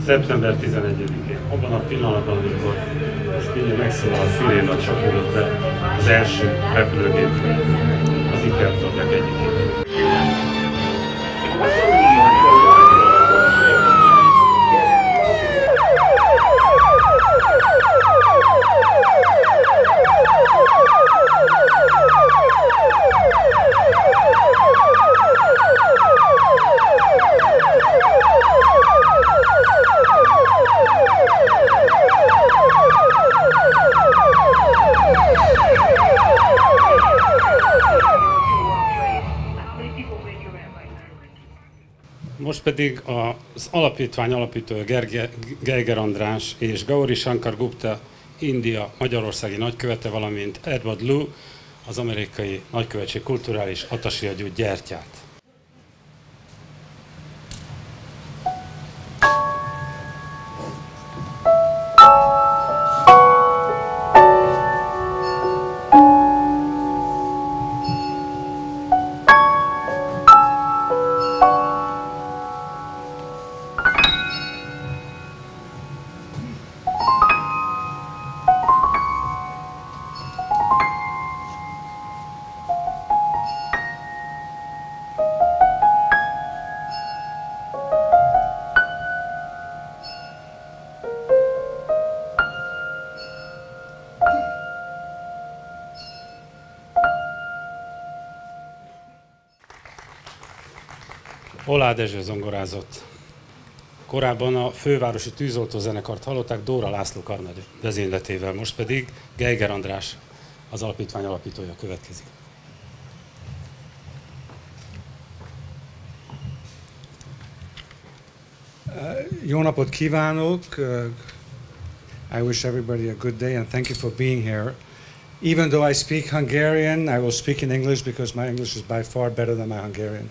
Szeptember 11-én, abban a pillanatban, amikor most mindjárt megszólal a sziréna, csapódott be az első repülőgép az ikertornyok egyikét. Most pedig az alapítvány alapítója Geiger András és Gauri Shankar Gupta, India magyarországi nagykövete, valamint Edward Lu, az amerikai nagykövetség kulturális attaséja gyújt gyertyát. Olá Dezső zongorázott. Korábban a fővárosi tűzoltózenekart hallották Dóra László karnagy vezényletével, most pedig Geiger András, az alapítvány alapítója következik. Jó napot kívánok! I wish everybody a good day and thank you for being here. Even though I speak Hungarian, I will speak in English because my English is by far better than my Hungarian.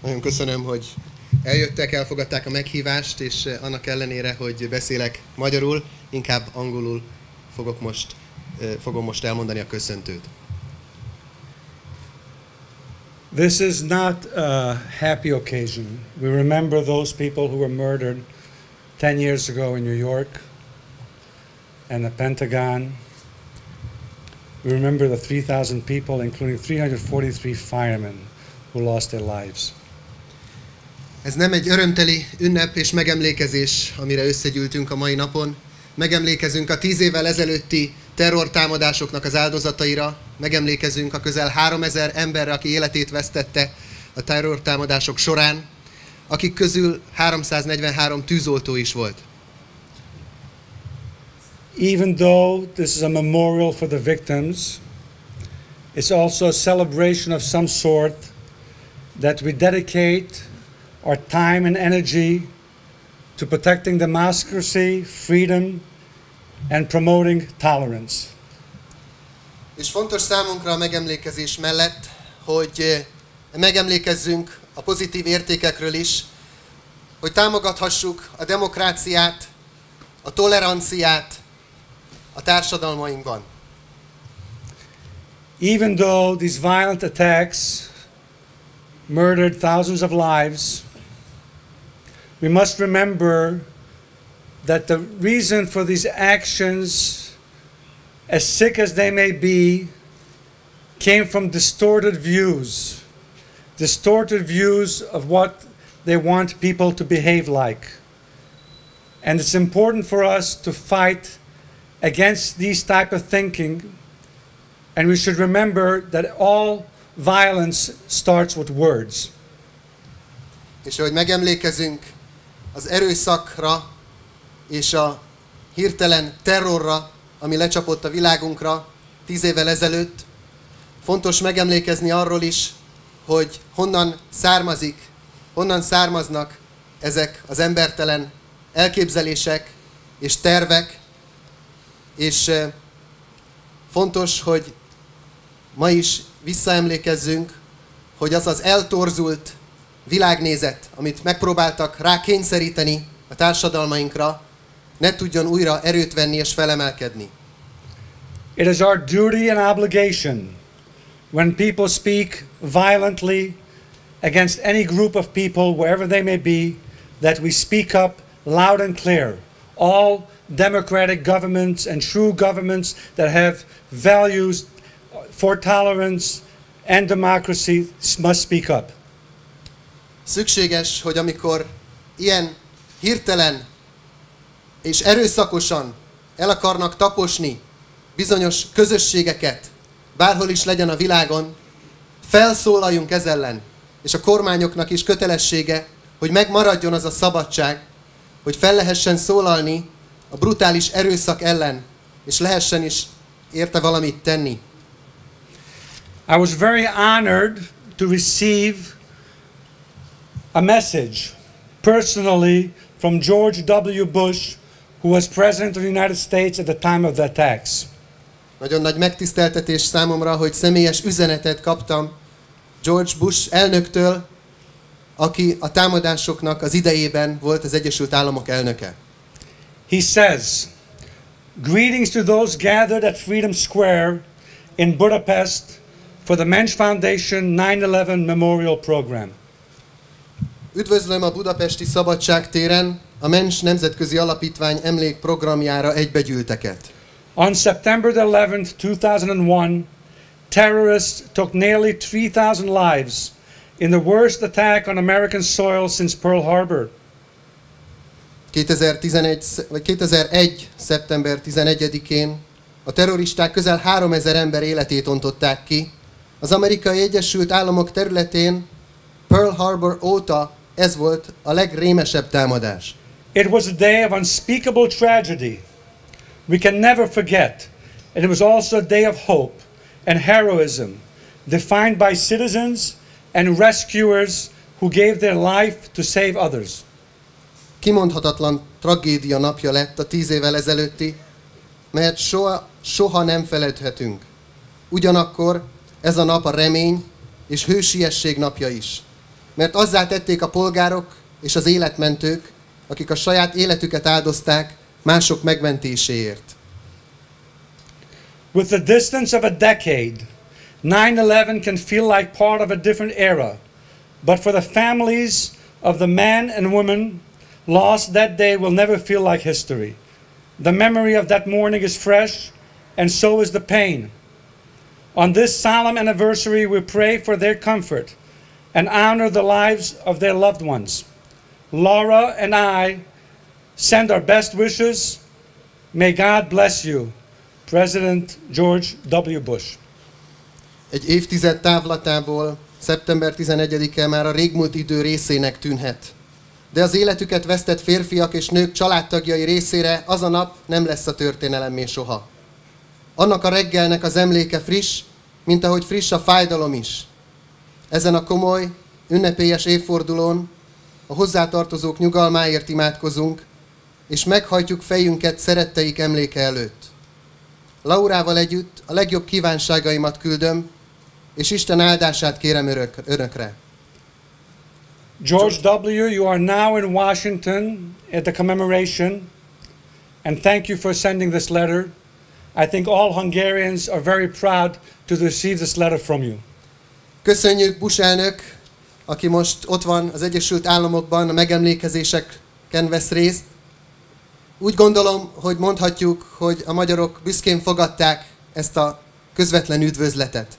Nagyon köszönöm, hogy eljöttek, elfogadták a meghívást, és annak ellenére, hogy beszélek magyarul, inkább angolul fogom most elmondani a köszöntőt. This is not a happy occasion. We remember those people who were murdered 10 years ago in New York and the Pentagon. We remember the 3,000 people, including 343 firemen, who lost their lives. Ez nem egy örömteli ünnep és megemlékezés, amire összegyűltünk a mai napon. Megemlékezünk a 10 évvel ezelőtti terrortámadásoknak az áldozataira, megemlékezünk a közel 3000 emberre, aki életét vesztette a terrortámadások során, akik közül 343 tűzoltó is volt. Even though this is a memorial for the victims, it's also a celebration of some sort that we dedicate our time and energy to protecting democracy, freedom, and promoting tolerance. És fontos számunkra a megemlékezés mellett, hogy megemlékezzünk a pozitív értékekről is, hogy támogathassuk a demokráciát, a toleranciát a társadalmainkban. Even though these violent attacks murdered thousands of lives, we must remember that the reason for these actions, as sick as they may be, came from distorted views of what they want people to behave like. And it's important for us to fight against these type of thinking, and we should remember that all violence starts with words. És hogy megemlékezünk az erőszakra és a hirtelen terrorra, ami lecsapott a világunkra 10 évvel ezelőtt, fontos megemlékezni arról is, hogy honnan származnak ezek az embertelen elképzelések és tervek, és fontos, hogy ma is visszaemlékezzünk, hogy az az eltorzult világnézet, amit megpróbáltak rákényszeríteni a társadalmainkra, ne tudjon újra erőt venni és felemelkedni. It is our duty and obligation when people speak violently against any group of people, wherever they may be, that we speak up loud and clear. All democratic governments and true governments that have values for tolerance and democracy must speak up. Szükséges, hogy amikor ilyen hirtelen és erőszakosan el akarnak taposni bizonyos közösségeket, bárhol is legyen a világon, felszólaljunk ez ellen. És a kormányoknak is kötelessége, hogy megmaradjon az a szabadság, hogy fel lehessen szólalni a brutális erőszak ellen, és lehessen is érte valamit tenni. I was very honored to receive a message personally from George W. Bush, who was President of the United States at the time of the attacks. Nagyon nagy megtiszteltetés számomra, hogy személyes üzenetet kaptam George Bush elnöktől, aki a támadásoknak az idejében volt az Egyesült Államok elnöke. He says, "Greetings to those gathered at Freedom Square in Budapest for the Mensch Foundation 9/11 Memorial Program." Üdvözlöm a budapesti Szabadság téren a Mensch Nemzetközi Alapítvány emlékprogramjára egybegyűlteket. On September the 11th, 2001, terrorists took nearly 3,000 lives in the worst attack on American soil since Pearl Harbor. 2001. szeptember 11-én a terroristák közel 3000 ember életét ontották ki. Az Amerikai Egyesült Államok területén Pearl Harbor óta ez volt a legrémesebb támadás. It was a day of unspeakable tragedy. We can never forget. And it was also a day of hope and heroism, defined by citizens and rescuers who gave their life to save others. Kimondhatatlan tragédia napja lett a 10 évvel ezelőtti, melyet soha nem feledhetünk. Ugyanakkor ez a nap a remény és hősiesség napja is. Mert azzá tették a polgárok és az életmentők, akik a saját életüket áldozták mások megmentéséért. With the distance of a decade, 9/11 can feel like part of a different era. But for the families of the men and women lost that day will never feel like history. The memory of that morning is fresh, and so is the pain. On this solemn anniversary, we pray for their comfort and honor the lives of their loved ones. Laura and I send our best wishes. May God bless you. President George W. Bush. Egy évtized távlatából szeptember 11-e már a régmúlt idő részének tűnhet. De az életüket vesztett férfiak és nők családtagjai részére az a nap nem lesz a történelemmé soha. Annak a reggelnek az emléke friss, mint ahogy friss a fájdalom is. Ezen a komoly, ünnepélyes évfordulón a hozzátartozók nyugalmáért imádkozunk, és meghajtjuk fejünket szeretteik emléke előtt. Laurával együtt a legjobb kívánságaimat küldöm, és Isten áldását kérem önökre. George W., you are now in Washington at the commemoration, and thank you for sending this letter. I think all Hungarians are very proud to receive this letter from you. Köszönjük, Bush elnök, aki most ott van az Egyesült Államokban, a megemlékezéseken vesz részt. Úgy gondolom, hogy mondhatjuk, hogy a magyarok büszkén fogadták ezt a közvetlen üdvözletet.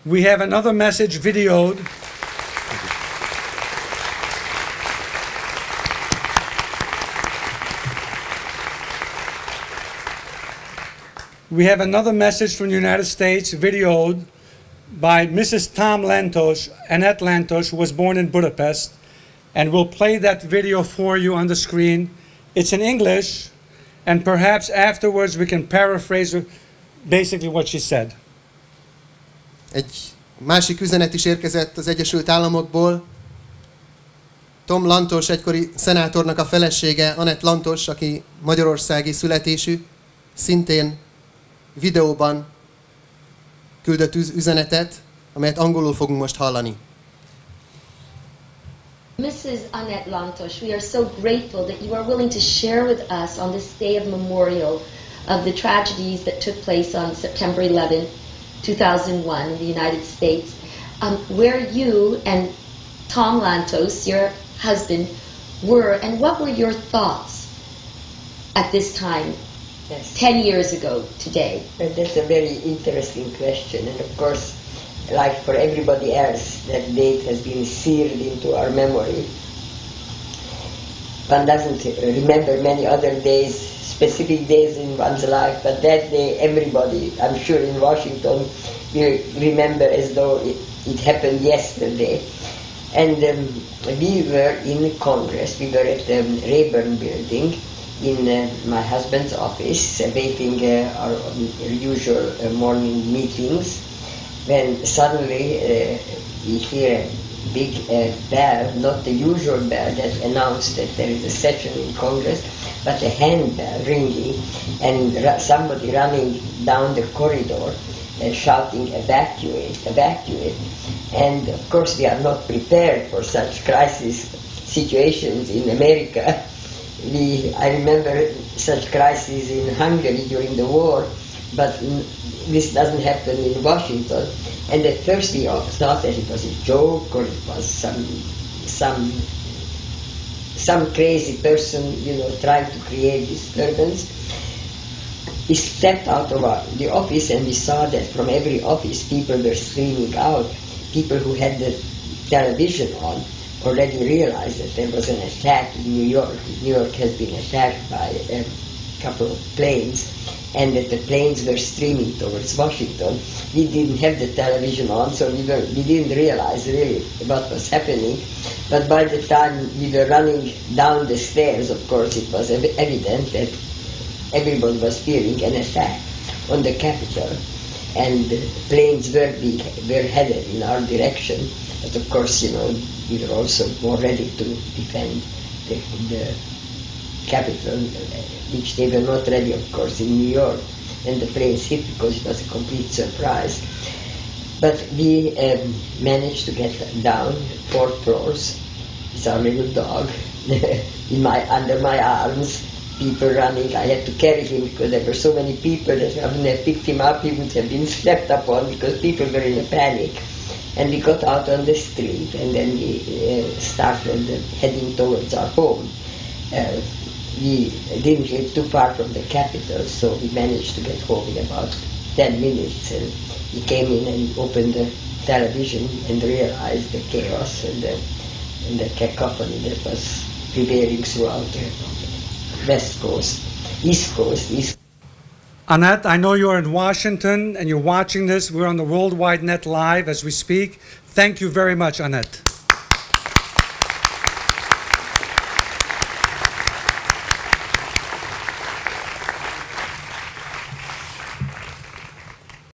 We have another message videoed. We have another message from the United States videoed by Mrs. Tom Lantos, Annette Lantos, who was born in Budapest, and we'll play that video for you on the screen. It's in English, and perhaps afterwards we can paraphrase basically what she said. Egy másik üzenet is érkezett az Egyesült Államokból. Tom Lantos, egykori szenátornak a felesége, Annette Lantos, aki magyarországi születésű, szintén videóban küldött üzenetet, amelyet angolul fogunk most hallani. Mrs. Annette Lantos, we are so grateful that you are willing to share with us on this day of memorial of the tragedies that took place on September 11, 2001 in the United States, where you and Tom Lantos, your husband, were, and what were your thoughts at this time, Yes. 10 years ago today? Well, that's a very interesting question, and of course, like for everybody else, that date has been seared into our memory. One doesn't remember many other days, specific days in one's life, but that day everybody, I'm sure in Washington, will remember as though it happened yesterday. And we were in Congress, we were at the Rayburn building in my husband's office, awaiting our usual morning meetings, when suddenly we hear a big bell, not the usual bell that announced that there is a session in Congress, but a handbell ringing, and somebody running down the corridor shouting, "Evacuate, evacuate." And of course we are not prepared for such crisis situations in America. I remember such crises in Hungary during the war, but this doesn't happen in Washington. And at first we all thought that it was a joke, or it was some crazy person, trying to create disturbance. We stepped out of the office and we saw that from every office people were screaming out. People who had the television on already realized that there was an attack in New York. New York has been attacked by a couple of planes, and that the planes were streaming towards Washington. We didn't have the television on, so we didn't realize really what was happening. But by the time we were running down the stairs, of course, it was evident that everybody was fearing an attack on the Capitol, and planes were headed in our direction. But of course, we were also more ready to defend the Capitol, which they were not ready, of course, in New York when the planes hit, because it was a complete surprise. But we managed to get down 4 floors with our little dog under my arms, people running. I had to carry him because there were so many people that if I wouldn't have picked him up, he would have been stepped upon, because people were in a panic. And we got out on the street, and then we started heading towards our home. We didn't live too far from the Capitol, so we managed to get home in about 10 minutes. And we came in and opened the television and realized the chaos and the cacophony that was prevailing throughout the West Coast, East Coast. Annette, I know you're in Washington and you're watching this. We're on the World Wide Net Live as we speak. Thank you very much, Annette.